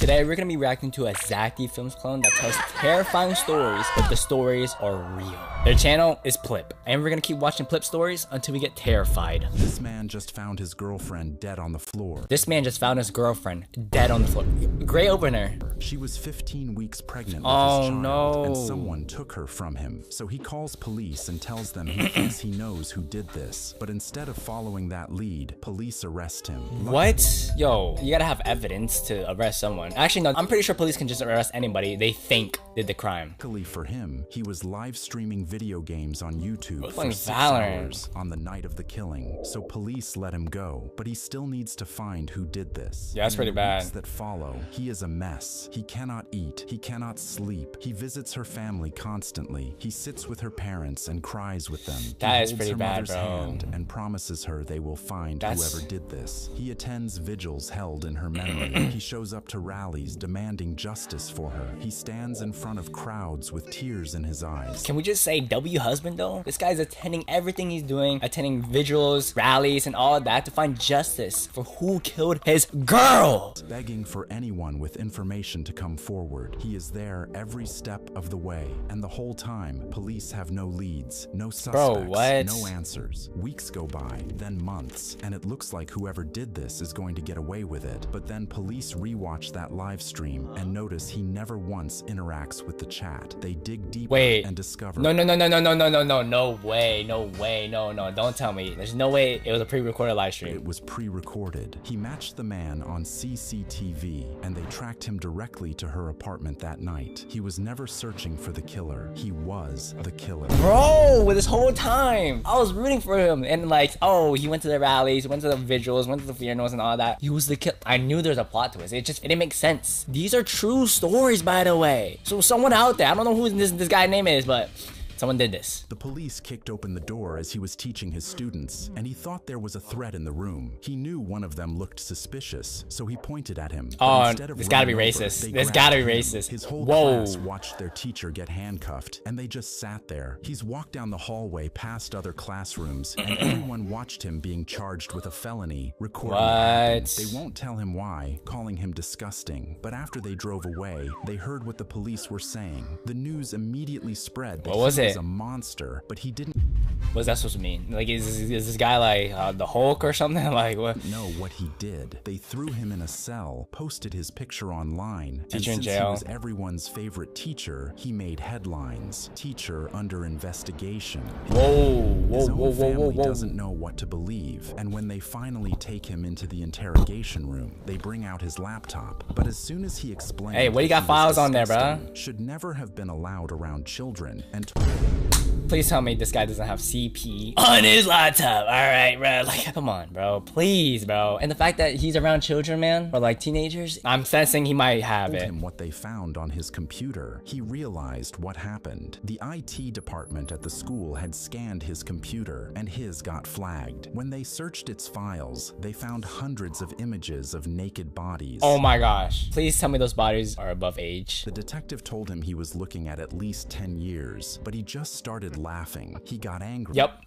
Today, we're gonna be reacting to a Zacty Films clone that tells terrifying stories, but the stories are real. Their channel is Plip, and we're gonna keep watching Plip stories until we get terrified. This man just found his girlfriend dead on the floor. Great opener. She was 15 weeks pregnant with his child, and someone took her from him. So he calls police and tells them he thinks he knows who did this. But instead of following that lead, police arrest him. What? Yo, you gotta have evidence to arrest someone. Actually, no, I'm pretty sure police can just arrest anybody they think did the crime. Luckily for him, he was live streaming video games on YouTube for 6 Valorant hours on the night of the killing. So police let him go, but he still needs to find who did this. Yeah, that's pretty bad. In the weeks that follow, he is a mess. He cannot eat. He cannot sleep. He visits her family constantly. He sits with her parents and cries with them. That is He holds pretty her bad, mother's bro. hand and promises her they will find whoever did this. He attends vigils held in her memory. He shows up to rallies demanding justice for her. He stands in front of crowds with tears in his eyes. Can we just say W husband though? This guy's attending everything he's doing, attending vigils, rallies, and all of that to find justice for who killed his girl. Begging for anyone with information to come forward. He is there every step of the way, and the whole time, police have no leads, no suspects, no answers. Weeks go by, then months, and it looks like whoever did this is going to get away with it. But then police rewatch that live stream and notice he never once interacts with the chat. They dig deeper and discover— No way, don't tell me. There's no way it was a pre-recorded live stream. It was pre-recorded. He matched the man on CCTV, and they tracked him directly to her apartment that night. He was never searching for the killer. He was the killer. Bro, with this whole time, I was rooting for him. And like, oh, he went to the rallies, went to the vigils, went to the funerals and all that. He was the killer. I knew there's a plot twist. It didn't make sense. These are true stories, by the way. So someone out there, I don't know who this guy's name is, but someone did this. The police kicked open the door as he was teaching his students, and he thought there was a threat in the room. He knew one of them looked suspicious, so he pointed at him. Oh, this gotta be racist. This gotta be racist. His whole class watched their teacher get handcuffed, and they just sat there. He's walked down the hallway past other classrooms, and everyone watched him being charged with a felony, recording it. They won't tell him why, calling him disgusting. But after they drove away, they heard what the police were saying. The news immediately spread that he was a monster, but he didn't— What's that supposed to mean? Like, is this guy like the Hulk or something? Like, what? Know what he did. They threw him in a cell, posted his picture online. Teacher in and since jail. He was everyone's favorite teacher, he made headlines. Teacher under investigation. His own family doesn't know what to believe, and when they finally take him into the interrogation room, they bring out his laptop. But as soon as he explained— Hey, what do you got files on there, bro? Should never have been allowed around children, and please tell me this guy doesn't have CP on his laptop. All right, bro. Like, come on, bro. Please, bro. And the fact that he's around children, man, or like teenagers, I'm sensing he might have it. Him what they found on his computer. He realized what happened. The IT department at the school had scanned his computer, and his got flagged. When they searched its files, they found hundreds of images of naked bodies. Oh my gosh. Please tell me those bodies are above age. The detective told him he was looking at least 10 years, but he just started laughing. He got angry. Yep.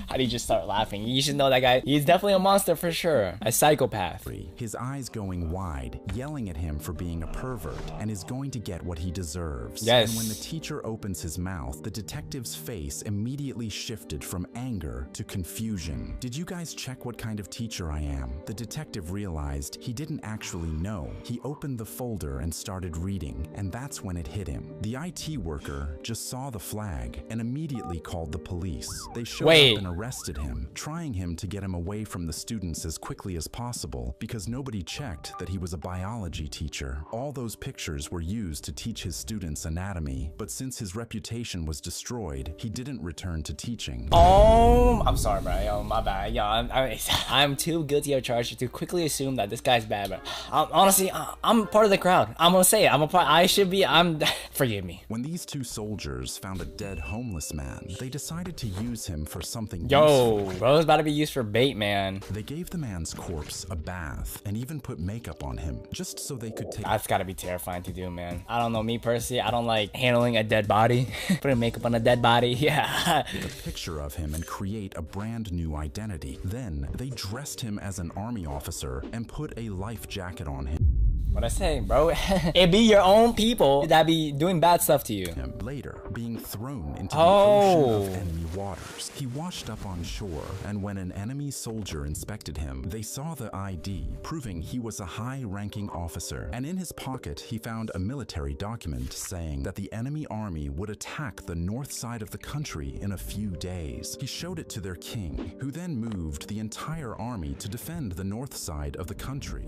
How did you just start laughing? You should know that guy. He's definitely a monster for sure. A psychopath. His eyes going wide, yelling at him for being a pervert, and is going to get what he deserves. Yes. And when the teacher opens his mouth, the detective's face immediately shifted from anger to confusion. Did you guys check what kind of teacher I am? The detective realized he didn't actually know. He opened the folder and started reading, and that's when it hit him. The IT worker just saw the flag and immediately called the police. They showed up and arrested him, trying to get him away from the students as quickly as possible because nobody checked that he was a biology teacher. All those pictures were used to teach his students anatomy, but since his reputation was destroyed, he didn't return to teaching. Oh, I'm sorry, bro. Yo, my bad. Yo, I'm too guilty of charge to quickly assume that this guy's bad, but honestly, I'm part of the crowd. I'm gonna say it. Forgive me. When these two soldiers found a dead homeless man, they decided to use him for something Yo, useful. bro's about to be used for bait, man. They gave the man's corpse a bath and even put makeup on him just so they could take— That's gotta be terrifying to do, man. I don't know, me personally, I don't like handling a dead body. Putting makeup on a dead body, yeah. Take a picture of him and create a brand new identity. Then they dressed him as an army officer and put a life jacket on him. What I say, bro? It be your own people that be doing bad stuff to you. Him later being thrown into the ocean of enemy waters. He washed up on shore, and when an enemy soldier inspected him, they saw the ID, proving he was a high-ranking officer. And in his pocket, he found a military document saying that the enemy army would attack the north side of the country in a few days. He showed it to their king, who then moved the entire army to defend the north side of the country.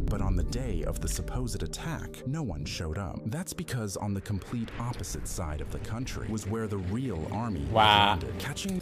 But on the day of the supposed attack, no one showed up. That's because on the complete opposite side of the country was where the real army landed.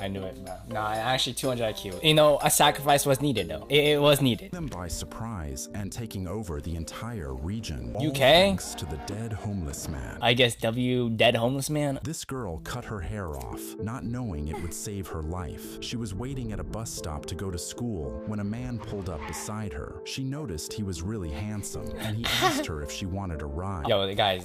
I knew it, bro. No, actually 200 IQ. You know, a sacrifice was needed, though. It was needed. Them by surprise and taking over the entire region. UK? Thanks to the dead homeless man. I guess dead homeless man. This girl cut her hair off, not knowing it would save her life. She was waiting at a bus stop to go to school when a man pulled up beside her. She noticed he was really handsome, and he asked her if she wanted a ride. Yo, guys,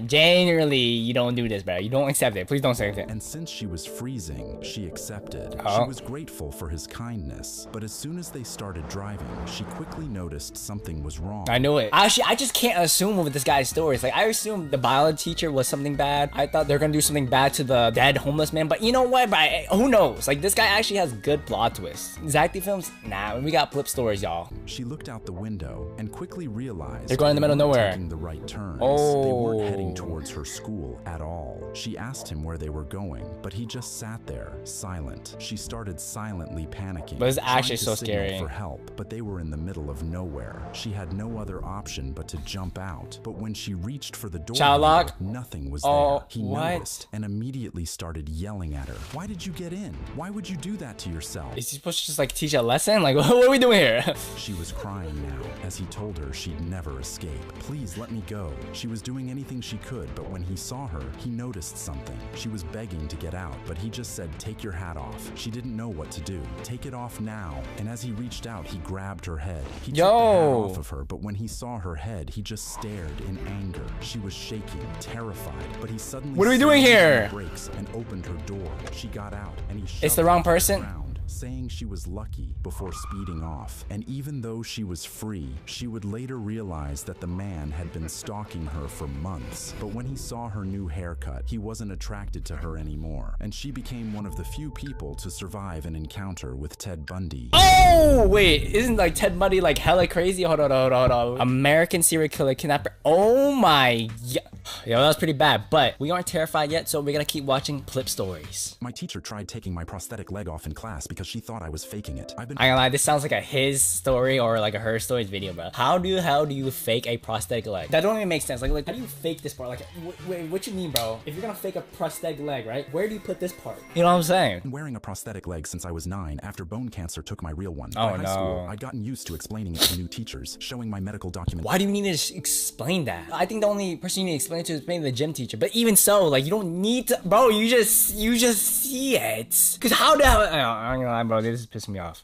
generally, you don't do this, bro. You don't accept it. Please don't say it. And since she was freezing, she accepted. She was grateful for his kindness, but as soon as they started driving, she quickly noticed something was wrong. I knew it. Actually, I just can't assume with this guy's stories. Like, I assumed the biology teacher was something bad. I thought they're gonna do something bad to the dead homeless man, but you know what, bro? Who knows? Like, this guy actually has good plot twists. Zacty films? Nah, we got flip stories, y'all. She looked out the window and quickly realized they're going in the middle of nowhere. Taking the right turns. They weren't heading towards her school at all. She asked him where they were going, but he just sat there, silent. She started silently panicking. But it's actually so scary. For help, but they were in the middle of nowhere. She had no other option but to jump out. But when she reached for the door, child lock? Nothing was there. He noticed and immediately started yelling at her. Why did you get in? Why would you do that to yourself? Is he supposed to just like teach a lesson? Like, what are we doing here? She was crying now as he told her she'd never escape. Please let me go. She was doing anything she could, but when he saw her, he noticed something. She was begging to get out, but he just said, take your hat off. She didn't know what to do. Take it off now. And as he reached out, he grabbed her head. He took the hat off of her, but when he saw her head, he just stared in anger. She was shaking, terrified, but he suddenly what are we doing here? Brakes and opened her door. She got out, and he shoved it's the wrong person. Saying she was lucky before speeding off. And even though she was free, she would later realize that the man had been stalking her for months. But when he saw her new haircut, he wasn't attracted to her anymore. And she became one of the few people to survive an encounter with Ted Bundy. Oh, wait, isn't like Ted Bundy like hella crazy? Hold on. American serial killer kidnapper. Oh my god. Yo, that was pretty bad, but we aren't terrified yet, so we're gonna keep watching flip stories. My teacher tried taking my prosthetic leg off in class because she thought I was faking it. I ain't gonna lie, this sounds like a his story or like a her stories video, bro. How the hell do you fake a prosthetic leg? That don't even make sense. Like how do you fake this part? Like, wait, what you mean, bro? If you're gonna fake a prosthetic leg, right? Where do you put this part? You know what I'm saying? I've been wearing a prosthetic leg since I was 9 after bone cancer took my real one. Oh, By high school, I'd gotten used to explaining it to new teachers, showing my medical documents. Why do you need to explain that? I think the only person you need to explain it to is maybe the gym teacher. But even so, like, you don't need to, bro. You just see it. Cause how the hell? I'm gonna lie, bro. This is pissing me off.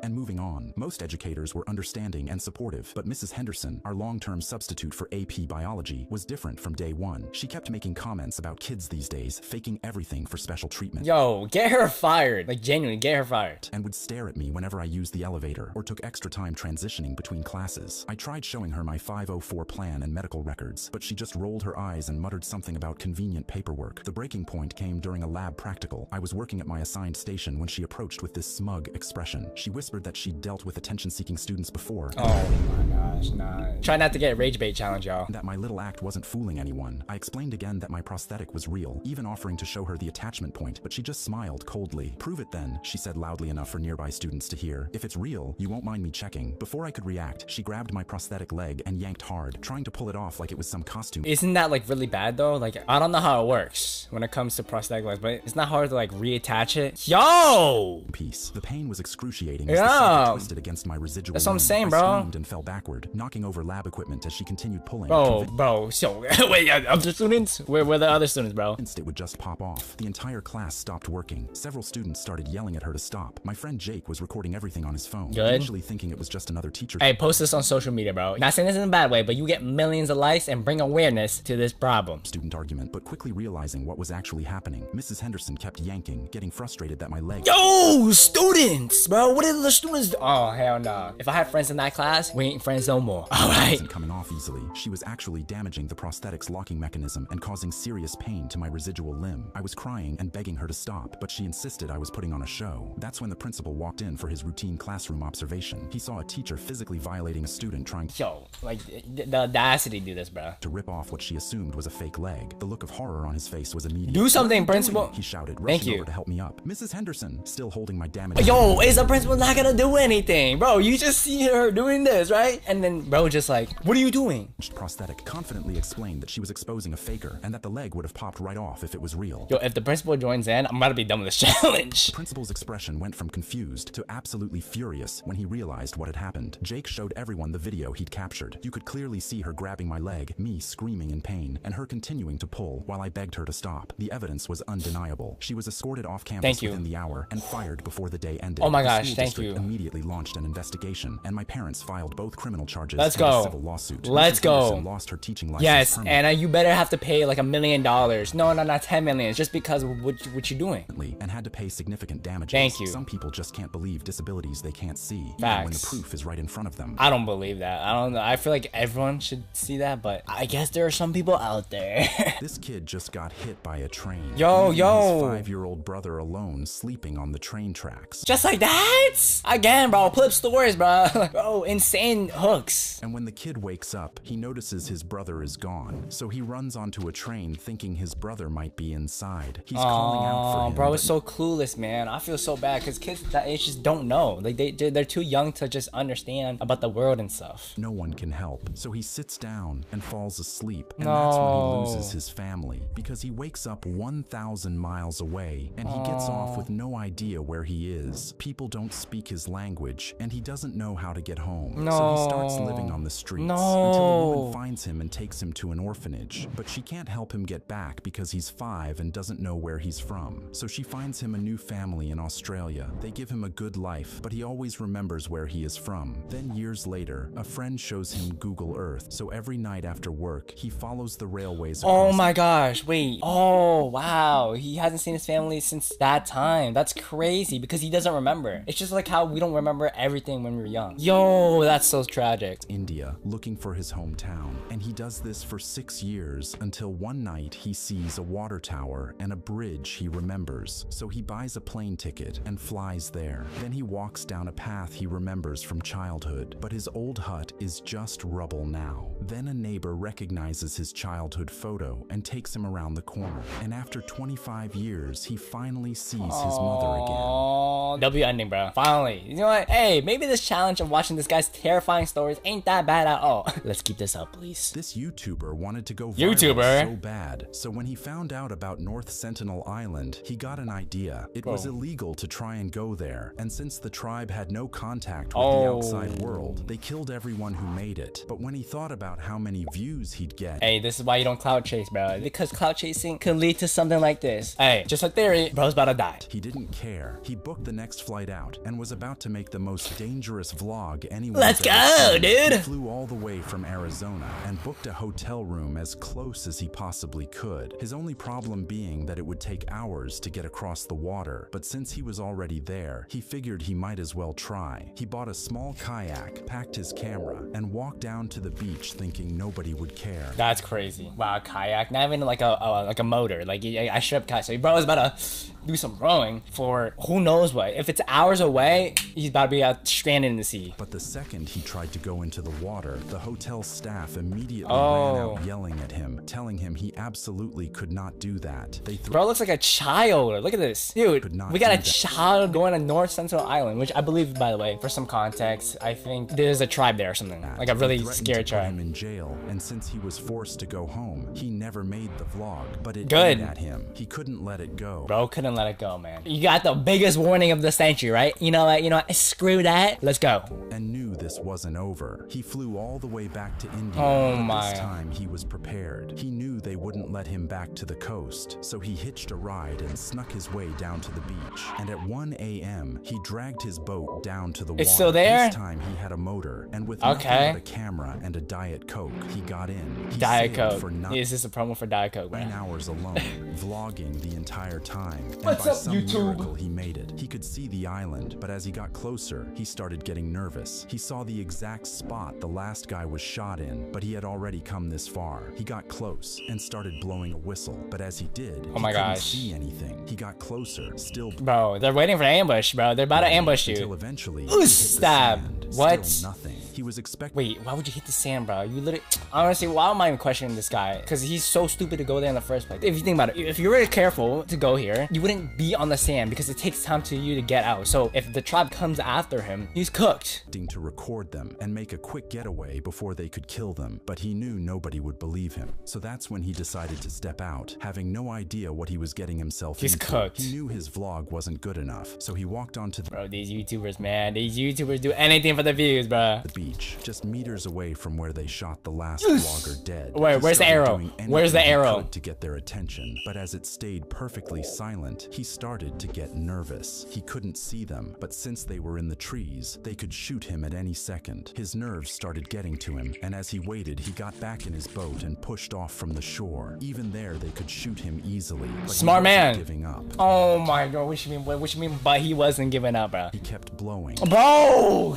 And moving on, most educators were understanding and supportive, but Mrs. Henderson, our long-term substitute for AP biology, was different from day one. She kept making comments about kids these days faking everything for special treatment. Yo, get her fired. Like, genuinely, get her fired. And would stare at me whenever I used the elevator or took extra time transitioning between classes. I tried showing her my 504 plan and medical records, but she just rolled her eyes and muttered something about convenient paperwork. The breaking point came during a lab practical. I was working at my assigned station when she approached with this smug expression. She whispered that she'd dealt with attention-seeking students before. Oh my gosh, nah. Try not to get a rage bait challenge, y'all. That my little act wasn't fooling anyone. I explained again that my prosthetic was real, even offering to show her the attachment point, but she just smiled coldly. Prove it then, she said loudly enough for nearby students to hear. If it's real, you won't mind me checking. Before I could react, she grabbed my prosthetic leg and yanked hard, trying to pull it off like it was some costume. Isn't that like really bad though? Like, I don't know how it works when it comes to prosthetic legs, but it's not hard to like reattach it. Yo! Piece. The pain was excruciating as the socket twisted against my residual. That's what I'm saying, I bro. screamed and fell backward, knocking over lab equipment as she continued pulling. Bro, so wait, other students? Where were the other students, bro? It would just pop off. The entire class stopped working. Several students started yelling at her to stop. My friend Jake was recording everything on his phone, initially thinking it was just another teacher. Hey, post this on social media, bro. Not saying this in a bad way, but you get millions of likes and bring awareness to to this problem. Student argument, but quickly realizing what was actually happening, Mrs. Henderson kept yanking, getting frustrated that my leg— Yo, students, bro, what did the students do? Oh, hell no. If I had friends in that class, we ain't friends no more. All right. wasn't coming off easily. She was actually damaging the prosthetic's locking mechanism and causing serious pain to my residual limb. I was crying and begging her to stop, but she insisted I was putting on a show. That's when the principal walked in for his routine classroom observation. He saw a teacher physically violating a student trying Yo, like, the audacity to do this, bro. to rip off what she assumed was a fake leg. The look of horror on his face was immediate. Do something, "What are you principal." doing?" he shouted, Thank rushing you. over to help me up. Mrs. Henderson, still holding my damaged— Yo, is the principal not gonna do anything? Bro, you just see her doing this, right? And then bro just like, what are you doing? prosthetic confidently explained that she was exposing a faker and that the leg would have popped right off if it was real. Yo, if the principal joins in, I'm about to be done with this challenge. The principal's expression went from confused to absolutely furious when he realized what had happened. Jake showed everyone the video he'd captured. You could clearly see her grabbing my leg, me screaming in pain, and her continuing to pull while I begged her to stop. The evidence was undeniable. She was escorted off campus within the hour and fired before the day ended. Oh my The gosh, school thank district you. immediately launched an investigation, and my parents filed both criminal charges Let's and a go. civil lawsuit. Let's Mrs. go. Henderson lost her teaching license Yes, permanently. and you better have to pay like $1 million. No, not 10 million. Just because of what you doing. And had to pay significant damages. Thank you. Some people just can't believe disabilities they can't see, even when the Facts. proof is right in front of them. I don't believe that. I don't know. I feel like everyone should see that, but I guess there are some people out there. This kid just got hit by a train. Yo, leaving yo. His 5-year-old brother alone, sleeping on the train tracks. Just like that? Again, bro. Pull up stories, bro. Bro, insane hooks. And when the kid wakes up, he notices his brother is gone. So he runs onto a train thinking his brother might be inside. He's calling out for him. Bro, but it's so clueless, man. I feel so bad because kids that age just don't know. Like they're too young to just understand about the world and stuff. no one can help. So he sits down and falls asleep. And that's when he loses his family. Because he wakes up 1,000 miles away and he gets off with no idea where he is. People don't speak his language and he doesn't know how to get home. So he starts living on the streets until a woman finds him and takes him to an orphanage. But she can't help him get back because he's 5 and doesn't know where he's from. So she finds him a new family in Australia. They give him a good life, but he always remembers where he is from. Then years later, a friend shows him Google Earth. So every night after work, he follows the railways Oh across my gosh, wait. Oh, wow. He hasn't seen his family since that time. That's crazy because he doesn't remember. It's just like how we don't remember everything when we're young. Yo, that's so tragic. India, looking for his hometown. And he does this for 6 years until one night he sees a water tower and a bridge he remembers. So he buys a plane ticket and flies there. Then he walks down a path he remembers from childhood, but his old hut is just rubble now. Then a neighbor recognizes his childhood photo and takes him around the corner. And after 25 years, he finally sees his mother again. Oh, W ending, bro. Finally. You know what? Hey, maybe this challenge of watching this guy's terrifying stories ain't that bad at all. Let's keep this up, please. This YouTuber wanted to go viral so bad, so when he found out about North Sentinel Island, he got an idea. It was illegal to try and go there, and since the tribe had no contact with the outside world, they killed everyone who made it. But when he thought about how many views he'd get— Hey, this is why you don't cloud chase, bro. Because cloud chasing could lead to something like this. Hey, just a theory, bro's about to die. he didn't care. He booked the next flight out and was about to make the most dangerous vlog anyone— Let's go, dude! He flew all the way from Arizona and booked a hotel room as close as he possibly could. His only problem being that it would take hours to get across the water, but since he was already there, he figured he might as well try. He bought a small kayak, packed his camera, and walked down to the beach thinking nobody would care. That's crazy. Wow, kayak. Not even like a motor. Like I should have kayak. So bro was about to do some rowing for who knows what. If it's hours away, he's about to be out stranded in the sea. But the second he tried to go into the water, the hotel staff immediately ran out yelling at him, telling him he absolutely could not do that. They Bro looks like a child. Look at this. Dude, we got a child going to North Central Island, which I believe, by the way, for some context, I think there's a tribe there or something. Like a really scared to put him tribe. in jail, and since he was forced to go home, he never made the vlog. But it Good. ate at him. He couldn't let it go. Bro couldn't let it go, man. You got the biggest warning of the century, right? You know what? Screw that. Let's go. And knew this wasn't over. He flew all the way back to India. Oh but my. This time he was prepared. He knew they wouldn't let him back to the coast, so he hitched a ride and snuck his way down to the beach. And at 1 a.m., he dragged his boat down to the water. It's still there? This time he had a motor, and with nothing but a camera and a Diet Coke, he got in. He Diet sailed Coke. for 9 Is this a promo for Diet Coke, man? hours alone, vlogging the entire time. And What's by up, some YouTube? miracle, he made it. He could see the island, but as he got closer, he started getting nervous. He saw the exact spot the last guy was shot in, but he had already come this far. He got close and started blowing a whistle, but as he did, Oh my he couldn't gosh. see anything. He got closer, still Bro, they're waiting for an ambush, bro. They're about to ambush until you. eventually Ooh, he hit the stab. sand. What? Still nothing. He was expecting. Wait, why would you hit the sand, bro? You literally... Honestly, why am I even questioning this guy? Because he's so stupid to go there in the first place. If you think about it, if you were careful to go here, you wouldn't be on the sand because it takes time to you to get out. So if the tribe comes after him, he's cooked. To record them and make a quick getaway before they could kill them, but he knew nobody would believe him. So that's when he decided to step out, having no idea what he was getting himself He's into. cooked. He knew his vlog wasn't good enough, so he walked onto Bro, these YouTubers, man. These YouTubers do anything for the views, bro. the beach, just meters away from where they shot the last vlogger dead. Wait, He where's the started arrow? doing Where's the anything he arrow? could to get their attention, but as it stayed perfectly silent, he started to get nervous. He couldn't see them, but since they were in the trees, they could shoot him at any second. His nerves started getting to him, and as he waited, he got back in his boat and pushed off from the shore. Even there, they could shoot him easily, but Smart he wasn't man. giving up. Oh my god, what you mean? What you mean? But he wasn't giving up, bro. He kept blowing. Bro,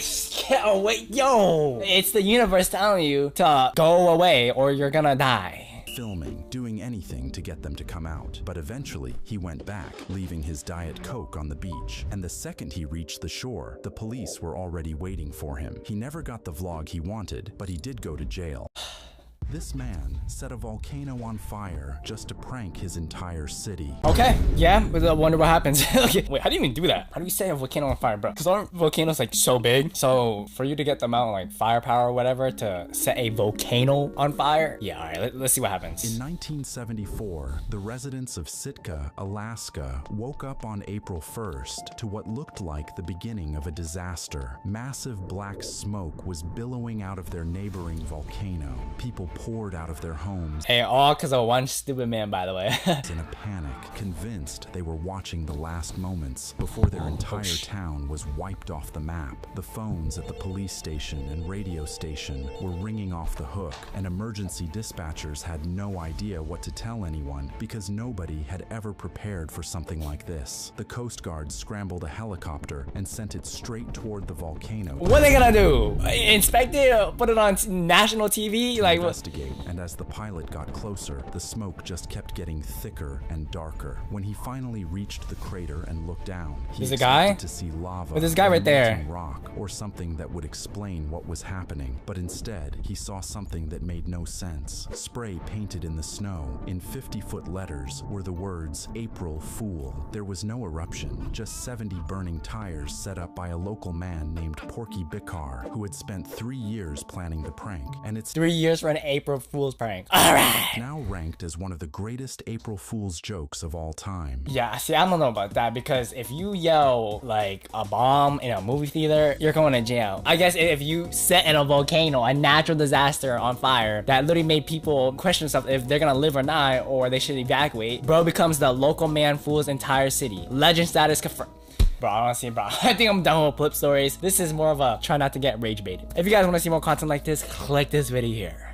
wait, yo. It's the universe telling you to go away or you're gonna die. Filming, doing anything to get them to come out. But eventually, he went back, leaving his Diet Coke on the beach. And the second he reached the shore, the police were already waiting for him. He never got the vlog he wanted, but he did go to jail. This man set a volcano on fire just to prank his entire city. Okay, yeah, but I wonder what happens. Okay, wait, how do you even do that? How do you set a volcano on fire, bro? Because aren't volcanoes like so big? So for you to get them out like firepower or whatever to set a volcano on fire? Yeah, all right, let's see what happens. In 1974, the residents of Sitka, Alaska, woke up on April 1st to what looked like the beginning of a disaster. Massive black smoke was billowing out of their neighboring volcano. People poured out of their homes. Hey, all because of one stupid man, by the way. In a panic, convinced they were watching the last moments before their entire town was wiped off the map. The phones at the police station and radio station were ringing off the hook, and emergency dispatchers had no idea what to tell anyone because nobody had ever prepared for something like this. The Coast Guard scrambled a helicopter and sent it straight toward the volcano. What are they gonna do? Inspect it? Put it on national TV? Like, what? And as the pilot got closer, the smoke just kept getting thicker and darker. When he finally reached the crater and looked down, he There's a guy? expected to see lava But this guy or right there. molten rock or something that would explain what was happening. But instead, he saw something that made no sense. Spray painted in the snow in 50-foot letters were the words "April Fool." There was no eruption, just 70 burning tires set up by a local man named Porky Bicar, who had spent 3 years planning the prank. And it's 3 years for an April Fool's prank. All right. now ranked as one of the greatest April Fool's jokes of all time. Yeah, see, I don't know about that because if you yell like a bomb in a movie theater, you're going to jail. I guess if you set in a volcano, a natural disaster on fire that literally made people question themselves if they're gonna live or not, or they should evacuate, bro becomes the local man fools entire city. Legend status confirmed. Bro, honestly, bro, I think I'm done with flip stories. This is more of a try not to get rage baited. If you guys want to see more content like this, click this video here.